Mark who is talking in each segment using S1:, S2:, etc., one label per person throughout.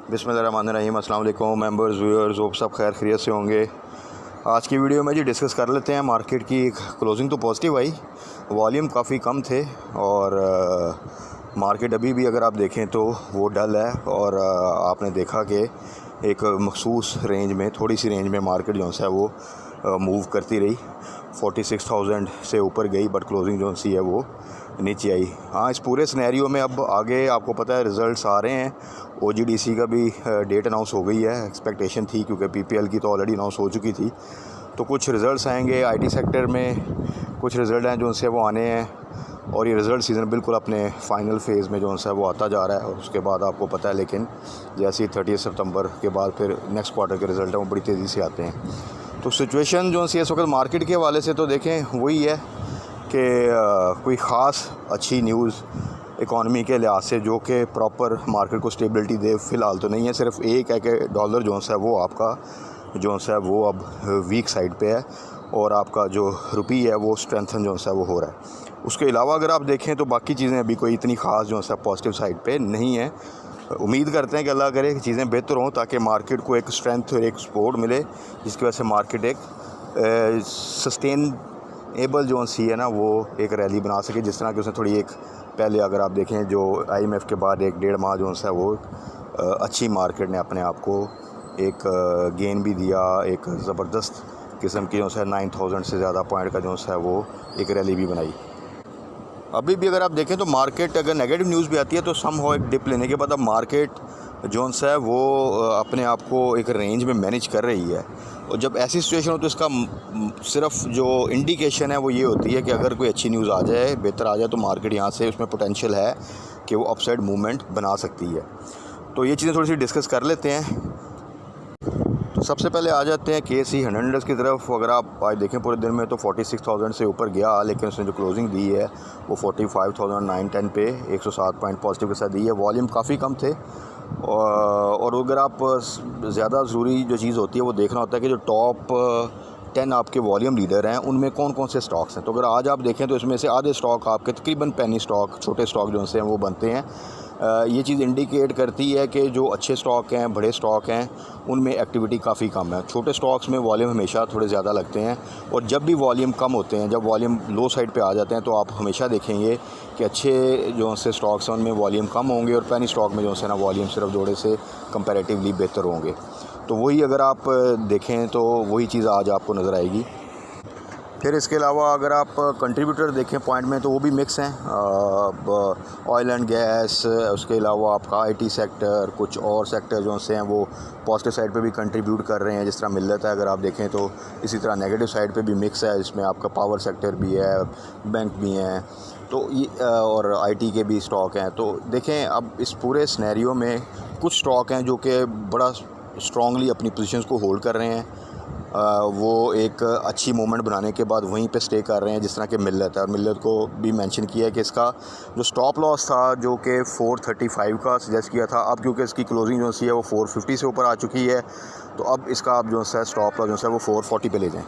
S1: बिस्मिल्लाहिर्रहमानिर्रहीम। अस्सलाम वालेकुम मेंबर्स, व्यूअर्स, होप सब खैर खैरियत से होंगे। आज की वीडियो में जी डिस्कस कर लेते हैं मार्केट की। क्लोजिंग तो पॉजिटिव आई, वॉल्यूम काफ़ी कम थे और मार्केट अभी भी अगर आप देखें तो वो डल है और आपने देखा कि एक मखसूस रेंज में, थोड़ी सी रेंज में मार्केट जो है वो मूव करती रही। 46,000 से ऊपर गई बट क्लोजिंग जो सी है वो नीचे आई। हाँ, इस पूरे सिनेरियो में अब आगे आपको पता है रिज़ल्ट्स आ रहे हैं। OGDC का भी डेट अनाउंस हो गई है, एक्सपेक्टेशन थी क्योंकि PPL की तो ऑलरेडी अनाउंस हो चुकी थी। तो कुछ रिज़ल्ट्स आएंगे IT सेक्टर में, कुछ रिज़ल्ट हैं जो उनसे वो आने हैं और ये रिज़ल्ट सीज़न बिल्कुल अपने फ़ाइनल फ़ेज़ में जो उनसे वो आता जा रहा है। और उसके बाद आपको पता है, लेकिन जैसे ही 30 सितंबर के बाद फिर नेक्स्ट क्वार्टर के रिज़ल्ट हैं वो बड़ी तेज़ी से आते हैं। तो सिचुएशन जो सी इस वक्त मार्केट के हवाले से तो देखें वही है कि कोई ख़ास अच्छी न्यूज़ इकॉनमी के लिहाज से जो कि प्रॉपर मार्केट को स्टेबिलिटी दे फ़िलहाल तो नहीं है। सिर्फ एक है कि डॉलर जो है वो आपका जो है वो अब वीक साइड पे है और आपका जो रुपी है वो स्ट्रेंथन जो है वो हो रहा है। उसके अलावा अगर आप देखें तो बाकी चीज़ें अभी कोई इतनी ख़ास जो है पॉजिटिव साइड पे नहीं है। उम्मीद करते हैं कि अल्लाह करे कि चीज़ें बेहतर हों ताकि मार्केट को एक स्ट्रेंथ और एक सपोर्ट मिले, जिसकी वजह से मार्केट एक सस्टेनेबल जो सी है ना वो एक रैली बना सके। जिस तरह की उसने थोड़ी एक पहले अगर आप देखें जो IMF के बाद 1-1.5 माह जो है वो अच्छी मार्केट ने अपने आप को एक गेन भी दिया, एक ज़बरदस्त किस्म की जो है 9,000 से ज़्यादा पॉइंट का जो है वो एक रैली भी बनाई। अभी भी अगर आप देखें तो मार्केट अगर नेगेटिव न्यूज़ भी आती है तो समहाउ एक डिप लेने के बाद अब मार्केट जो है वो अपने आप को एक रेंज में मैनेज कर रही है। और जब ऐसी सिचुएशन हो तो इसका सिर्फ जो इंडिकेशन है वो ये होती है कि अगर कोई अच्छी न्यूज़ आ जाए, बेहतर आ जाए, तो मार्केट यहाँ से उसमें पोटेंशियल है कि वो अपसाइड मूवमेंट बना सकती है। तो ये चीज़ें थोड़ी सी डिस्कस कर लेते हैं। तो सबसे पहले आ जाते हैं KSE 100 की तरफ। अगर आप आज देखें पूरे दिन में तो 46,000 से ऊपर गया, लेकिन उसने जो क्लोजिंग दी है वो 45,910 पे 107 पॉइंट पॉजिटिव के साथ दी है। वॉल्यूम काफ़ी कम थे और अगर आप ज़्यादा ज़रूरी जो चीज़ होती है वो देखना होता है कि जो टॉप 10 आपके वॉल्यूम लीडर हैं उनमें कौन कौन से स्टॉक्स हैं। तो अगर आज आप देखें तो इसमें से आधे स्टॉक आपके तकरीबन पेनी स्टॉक, छोटे स्टॉक जो हैं वो बनते हैं। ये चीज़ इंडिकेट करती है कि जो अच्छे स्टॉक हैं, बड़े स्टॉक हैं, उनमें एक्टिविटी काफ़ी कम है। छोटे स्टॉक्स में वॉल्यूम हमेशा थोड़े ज़्यादा लगते हैं और जब भी वॉल्यूम कम होते हैं, जब वॉल्यूम लो साइड पे आ जाते हैं, तो आप हमेशा देखेंगे कि अच्छे जो से स्टॉक्स हैं उनमें वॉल्यूम कम होंगे और पेनी स्टॉक में जो है ना वॉल्यूम सिर्फ जोड़े से कंपैरेटिवली बेहतर होंगे। तो वही अगर आप देखें तो वही चीज़ आज आपको नज़र आएगी। फिर इसके अलावा अगर आप कंट्रीब्यूटर देखें पॉइंट में तो वो भी मिक्स हैं। ऑयल एंड गैस, उसके अलावा आपका IT सेक्टर, कुछ और सेक्टर जो से हैं वो पॉजिटिव साइड पे भी कंट्रीब्यूट कर रहे हैं। जिस तरह मिल जाता है अगर आप देखें तो इसी तरह नेगेटिव साइड पे भी मिक्स है। इसमें आपका पावर सेक्टर भी है, बैंक भी हैं, तो ये और IT के भी स्टॉक हैं। तो देखें अब इस पूरे सिनेरियो में कुछ स्टॉक हैं जो कि बड़ा स्ट्रॉन्गली अपनी पोजीशंस को होल्ड कर रहे हैं। वो एक अच्छी मूवमेंट बनाने के बाद वहीं पे स्टे कर रहे हैं, जिस तरह के मिल्लत है। और मिल्लत को भी मेंशन किया है कि इसका जो स्टॉप लॉस था जो कि 435 का सजेस्ट किया था, अब क्योंकि इसकी क्लोजिंग जो सी है वो 450 से ऊपर आ चुकी है, तो अब इसका आप जो है स्टॉप लॉस जो है वो 440 पे ले जाएँ।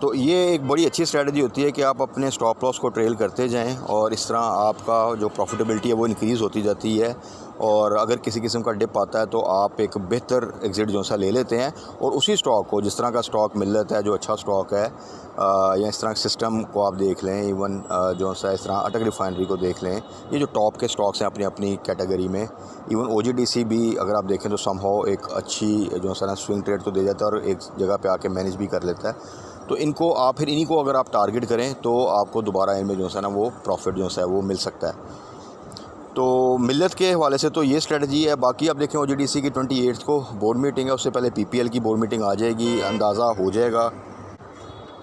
S1: तो ये एक बड़ी अच्छी स्ट्रेटजी होती है कि आप अपने स्टॉप लॉस को ट्रेल करते जाएं और इस तरह आपका जो प्रॉफिटेबिलिटी है वो इंक्रीज़ होती जाती है। और अगर किसी किस्म का डिप आता है तो आप एक बेहतर एग्ज़िट जो सा ले लेते हैं और उसी स्टॉक को, जिस तरह का स्टॉक मिल जाता है जो अच्छा स्टॉक है, या इस तरह के सिस्टम को आप देख लें, इवन जो सा इस तरह अटक रिफाइनरी को देख लें, ये जो टॉप के स्टॉक्स हैं अपनी अपनी कैटेगरी में। इवन OGDC भी अगर आप देखें तो समहाउ एक अच्छी जो सा स्विंग ट्रेड तो दे जाता है और एक जगह पे आके मैनेज भी कर लेता है। तो इनको आप फिर इन्हीं को अगर आप टारगेट करें तो आपको दोबारा इनमें जो है ना वो प्रॉफिट जो है वो मिल सकता है। तो मिल्लत के हवाले से तो ये स्ट्रेटजी है। बाकी आप देखें OGDC की 28 को बोर्ड मीटिंग है, उससे पहले PPL की बोर्ड मीटिंग आ जाएगी, अंदाज़ा हो जाएगा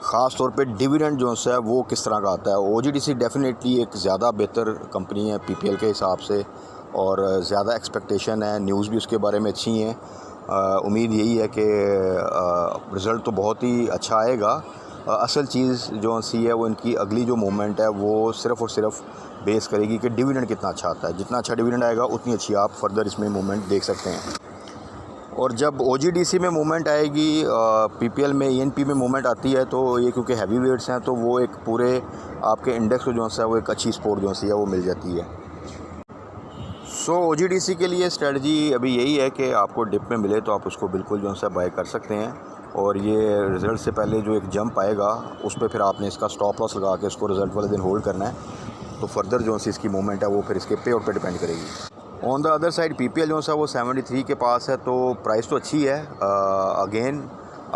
S1: ख़ास तौर पे डिविडेंड जो है वो किस तरह का आता है। OGDC डेफिनेटली एक ज़्यादा बेहतर कंपनी है PPL के हिसाब से और ज़्यादा एक्सपेक्टेशन है, न्यूज़ भी उसके बारे में अच्छी हैं। उम्मीद यही है कि रिज़ल्ट तो बहुत ही अच्छा आएगा। असल चीज़ जो सी है वो इनकी अगली जो मूवमेंट है वो सिर्फ़ और सिर्फ बेस करेगी कि डिविडेंड कितना अच्छा आता है। जितना अच्छा डिविडेंड आएगा उतनी अच्छी आप फर्दर इसमें मूवमेंट देख सकते हैं। और जब OGDC में मूवमेंट आएगी, PPL में, ENP में मूवमेंट आती है, तो ये क्योंकि हैवी वेट्स हैं तो वो एक पूरे आपके इंडेक्स को जो है वो एक अच्छी सपोर्ट जो सी है वो मिल जाती है। सो OGDC के लिए स्ट्रेटजी अभी यही है कि आपको डिप में मिले तो आप उसको बिल्कुल जो है बाय कर सकते हैं, और ये रिज़ल्ट से पहले जो एक जंप आएगा उस पर फिर आपने इसका स्टॉप लॉस लगा के इसको रिज़ल्ट वाले दिन होल्ड करना है। तो फर्दर जो सी इसकी मूवमेंट है वो फिर इसके पे आउट पे डिपेंड करेगी। On the other side PPL जो है वो 73 के पास है, तो प्राइस तो अच्छी है। अगेन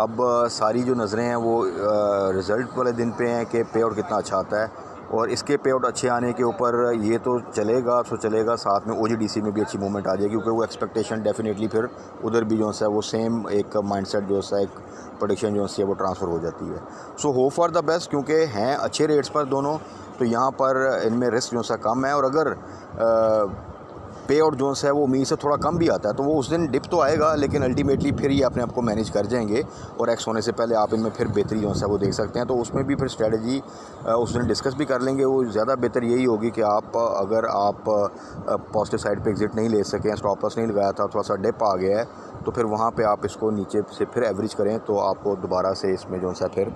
S1: अब सारी जो नज़रें हैं वो रिज़ल्ट वाले दिन पे हैं कि पे आउट कितना अच्छा आता है, और इसके पे आउट अच्छे आने के ऊपर ये तो चलेगा साथ में OGDC में भी अच्छी मूवमेंट आ जाएगी, क्योंकि वो एक्सपेक्टेशन डेफिनेटली फिर उधर भी जो है वो सेम एक माइंडसेट जो है एक प्रेडिक्शन जो है वो ट्रांसफ़र हो जाती है। So hope for the best, क्योंकि हैं अच्छे रेट्स पर दोनों, तो यहाँ पर इनमें रिस्क जो है कम है, और अगर पे आउट जो है वो उम्मीद से थोड़ा कम भी आता है तो वो उस दिन डिप तो आएगा, लेकिन अल्टीमेटली फिर ये अपने आप को मैनेज कर जाएंगे, और एक्स होने से पहले आप इनमें फिर बेहतरी जो है वो देख सकते हैं। तो उसमें भी फिर स्ट्रेटजी उस दिन डिस्कस भी कर लेंगे। वो ज़्यादा बेहतर यही होगी कि आप अगर आप पॉजिटिव साइड पे एग्जिट नहीं ले सकें, स्टॉप लॉस नहीं लगाया था, थोड़ा सा डिप आ गया है, तो फिर वहाँ पे आप इसको नीचे से फिर एवरेज करें तो आपको दोबारा से इसमें जो है फिर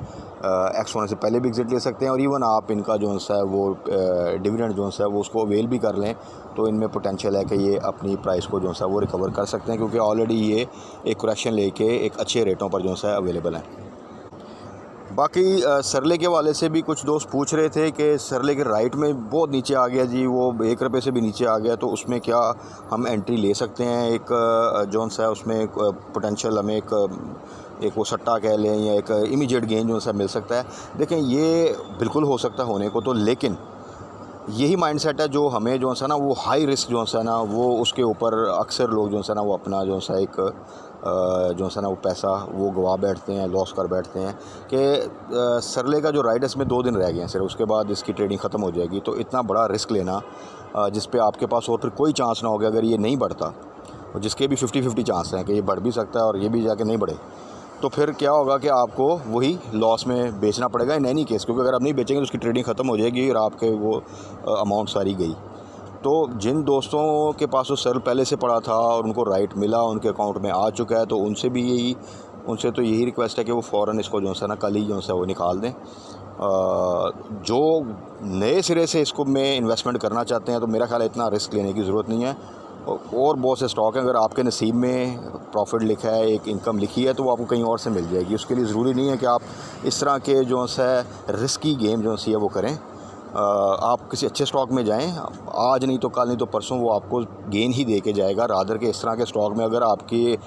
S1: एक्स होने से पहले भी एग्जिट ले सकते हैं, और इवन आप इनका जो है वो डिविडेंड जो है वो उसको अवेल भी कर लें, तो इनमें पोटेंशियल है कि ये अपनी प्राइस को जो है वो रिकवर कर सकते हैं, क्योंकि ऑलरेडी ये एक करेक्शन लेके एक अच्छे रेटों पर जो है अवेलेबल हैं। बाकी सरले के वाले से भी कुछ दोस्त पूछ रहे थे कि सरले के राइट में बहुत नीचे आ गया जी, वो 1 रुपये से भी नीचे आ गया, तो उसमें क्या हम एंट्री ले सकते हैं? एक जोन सा है उसमें एक पोटेंशियल हमें एक वो सट्टा कह लें या एक इमीडिएट गेन जो सा मिल सकता है। देखें ये बिल्कुल हो सकता होने को तो, लेकिन यही माइंडसेट है जो हमें जो है ना वो हाई रिस्क जो है ना वो उसके ऊपर अक्सर लोग जो है ना वो अपना जो है एक जो है ना वो पैसा वो गवा बैठते हैं, लॉस कर बैठते हैं कि सरले का जो राइड इसमें 2 दिन रह गए हैं सिर्फ, उसके बाद इसकी ट्रेडिंग ख़त्म हो जाएगी। तो इतना बड़ा रिस्क लेना जिस पे आपके पास और फिर कोई चांस ना हो गया अगर ये नहीं बढ़ता, और जिसके भी 50-50 चांस हैं कि ये बढ़ भी सकता है और ये भी जाके नहीं बढ़े, तो फिर क्या होगा कि आपको वही लॉस में बेचना पड़ेगा इन एनी केस, क्योंकि अगर आप नहीं बेचेंगे तो उसकी ट्रेडिंग ख़त्म हो जाएगी और आपके वो अमाउंट सारी गई। तो जिन दोस्तों के पास वो सेल पहले से पड़ा था और उनको राइट मिला, उनके अकाउंट में आ चुका है, तो उनसे तो यही रिक्वेस्ट है कि वो फ़ौरन इसको जो है ना कल ही जो है वो निकाल दें। जो नए सिरे से इसको में इन्वेस्टमेंट करना चाहते हैं तो मेरा ख्याल है इतना रिस्क लेने की ज़रूरत नहीं है, और बहुत से स्टॉक हैं अगर आपके नसीब में प्रॉफिट लिखा है, एक इनकम लिखी है, तो वो आपको कहीं और से मिल जाएगी। उसके लिए ज़रूरी नहीं है कि आप इस तरह के जो है रिस्की गेम जो है वो करें। आप किसी अच्छे स्टॉक में जाएं, आज नहीं तो कल नहीं तो परसों वो आपको गेन ही दे के जाएगा, रादर के इस तरह के स्टॉक में अगर आपकी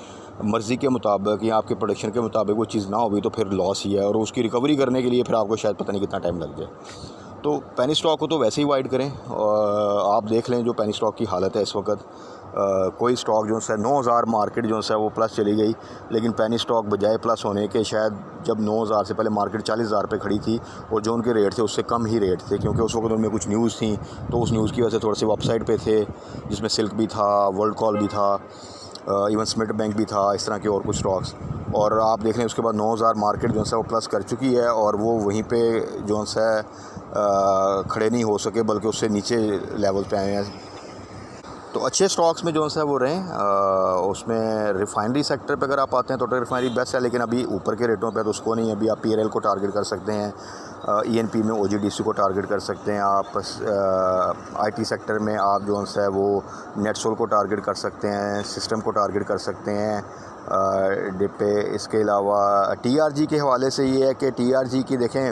S1: मर्ज़ी के मुताबिक या आपके प्रोडिक्शन के मुताबिक वो चीज़ ना होगी तो फिर लॉस ही है, और उसकी रिकवरी करने के लिए फिर आपको शायद पता नहीं कितना टाइम लग जाए। तो पेनी स्टॉक को तो वैसे ही वाइड करें। आप देख लें जो पेनी स्टॉक की हालत है इस वक्त, कोई स्टॉक जो है 9000 मार्केट जो है वो प्लस चली गई, लेकिन पेनी स्टॉक बजाय प्लस होने के शायद जब 9000 से पहले मार्केट 40000 पे खड़ी थी और जो उनके रेट थे उससे कम ही रेट थे, क्योंकि उस वक्त उनमें कुछ न्यूज़ थी, तो उस न्यूज़ की वजह से थोड़े से वो अपसाइड पे थे, जिसमें सिल्क भी था, वर्ल्ड कॉल भी था, इवन स्मिथ बैंक भी था, इस तरह के और कुछ स्टॉक्स। और आप देख लें उसके बाद 9000 मार्केट जो है वो प्लस कर चुकी है, और वो वहीं पे जो है खड़े नहीं हो सके, बल्कि उससे नीचे लेवल पे आए हैं। तो अच्छे स्टॉक्स में जो है वो रहें। उसमें रिफाइनरी सेक्टर पे अगर आप आते हैं तो रिफाइनरी बेस्ट है, लेकिन अभी ऊपर के रेटों पे तो उसको नहीं है। अभी आप PRL को टारगेट कर सकते हैं, ENP में OGDC को टारगेट कर सकते हैं, आप IT सेक्टर में आप जो है वो नेटसोल को टारगेट कर सकते हैं, सिस्टम को टारगेट कर सकते हैं डिप पे। इसके अलावा TRG के हवाले से ये है कि TRG की देखें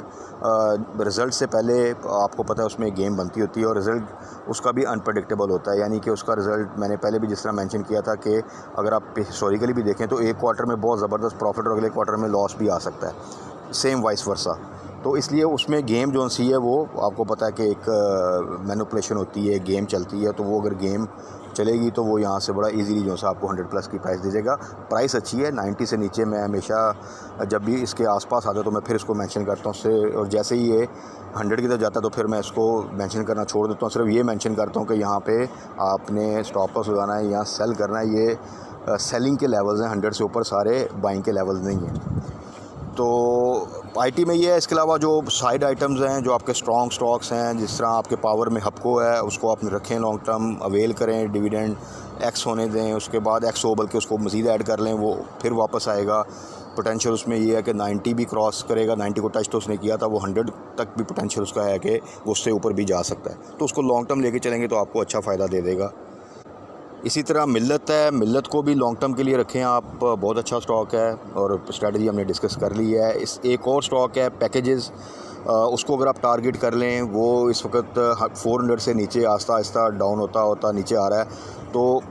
S1: रिज़ल्ट से पहले आपको पता है उसमें गेम बनती होती है, और रिज़ल्ट उसका भी अनप्रडिक्टेबल होता है, यानी कि उसका रिज़ल्ट मैंने पहले भी जिस तरह मेंशन किया था कि अगर आप हिस्टोरिकली भी देखें तो एक क्वार्टर में बहुत ज़बरदस्त प्रॉफिट और अगले क्वार्टर में लॉस भी आ सकता है, सेम वाइस वर्सा। तो इसलिए उसमें गेम जो सी है वो आपको पता है कि एक मैनिपुलेशन होती है, गेम चलती है, तो वो अगर गेम चलेगी तो वो यहाँ से बड़ा इजीली जो है आपको 100+ की प्राइस दीजिएगा। प्राइस अच्छी है, 90 से नीचे मैं हमेशा जब भी इसके आसपास आता तो मैं फिर इसको मेंशन करता हूँ उससे, और जैसे ही ये 100 की तरफ जाता है तो फिर मैं इसको मेंशन करना छोड़ देता हूँ। सिर्फ ये मेंशन करता हूँ कि यहाँ पे आपने स्टॉप लॉस लगाना है, यहाँ सेल करना है, ये सेलिंग के लेवल्स हैं, 100 से ऊपर सारे बाइंग के लेवल्स नहीं हैं। तो IT में ये है। इसके अलावा जो साइड आइटम्स हैं, जो आपके स्ट्रॉन्ग स्टॉक्स हैं, जिस तरह आपके पावर में हपको है, उसको आप रखें, लॉन्ग टर्म अवेल करें, डिविडेंड X होने दें, उसके बाद X हो बल्कि उसको मज़ीद ऐड कर लें, वो फिर वापस आएगा। पोटेंशियल उसमें ये है कि 90 भी क्रॉस करेगा, 90 को टच तो उसने किया था, वो 100 तक भी पोटेंशियल उसका है कि वो उससे ऊपर भी जा सकता है, तो उसको लॉन्ग टर्म लेके चलेंगे तो आपको अच्छा फ़ायदा दे देगा। इसी तरह मिल्लत है, मिल्लत को भी लॉन्ग टर्म के लिए रखें आप, बहुत अच्छा स्टॉक है और स्ट्रेटजी हमने डिस्कस कर ली है। इस एक और स्टॉक है पैकेजेस, उसको अगर आप टारगेट कर लें, वो इस वक्त 400 से नीचे आस्ता आस्ता डाउन होता होता नीचे आ रहा है। तो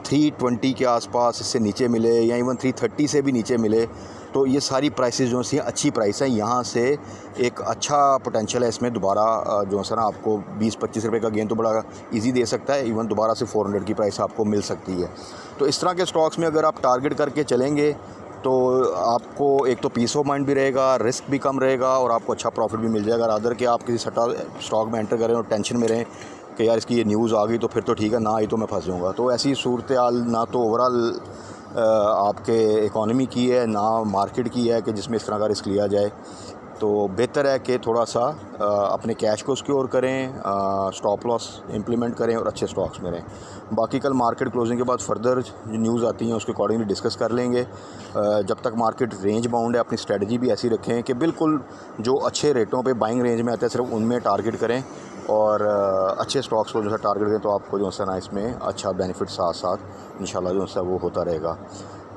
S1: 320 के आसपास इससे नीचे मिले या इवन 330 से भी नीचे मिले तो ये सारी प्राइसेस जो सी अच्छी प्राइस है, यहाँ से एक अच्छा पोटेंशियल है इसमें दोबारा जो है ना आपको 20-25 रुपये का गेन तो बड़ा इजी दे सकता है। इवन दोबारा से 400 की प्राइस आपको मिल सकती है। तो इस तरह के स्टॉक्स में अगर आप टारगेट करके चलेंगे तो आपको एक तो पीस ऑफ माइंड भी रहेगा, रिस्क भी कम रहेगा और आपको अच्छा प्रॉफिट भी मिल जाएगा। अदर कि आप किसी सट्टा स्टॉक में एंटर करें और टेंशन में रहें कि यार इसकी ये न्यूज़ आ गई तो फिर तो ठीक है, ना आई तो मैं फंस जाऊँगा। तो ऐसी सूरत हाल ना तो ओवरऑल आपके इकॉनमी की है, ना मार्केट की है कि जिसमें इस तरह का रिस्क लिया जाए। तो बेहतर है कि थोड़ा सा अपने कैश को सिक्योर करें, स्टॉप लॉस इम्प्लीमेंट करें और अच्छे स्टॉक्स में रहें। बाकी कल मार्केट क्लोजिंग के बाद फर्दर जो न्यूज़ आती हैं उसके अकॉर्डिंगली डिस्कस कर लेंगे। जब तक मार्केट रेंज बाउंड है अपनी स्ट्रेटजी भी ऐसी रखें कि बिल्कुल जो अच्छे रेटों पे बाइंग रेंज में आते हैं सिर्फ उनमें टारगेट करें और अच्छे स्टॉक्स को जो है टारगेट करें तो आपको जो है ना इसमें अच्छा बेनिफिट साथ साथ इंशाल्लाह जो है वो होता रहेगा।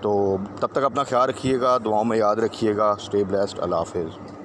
S1: तो तब तक अपना ख्याल रखिएगा, दुआओं में याद रखिएगा। Stay blessed. अल्लाह हाफ़िज़।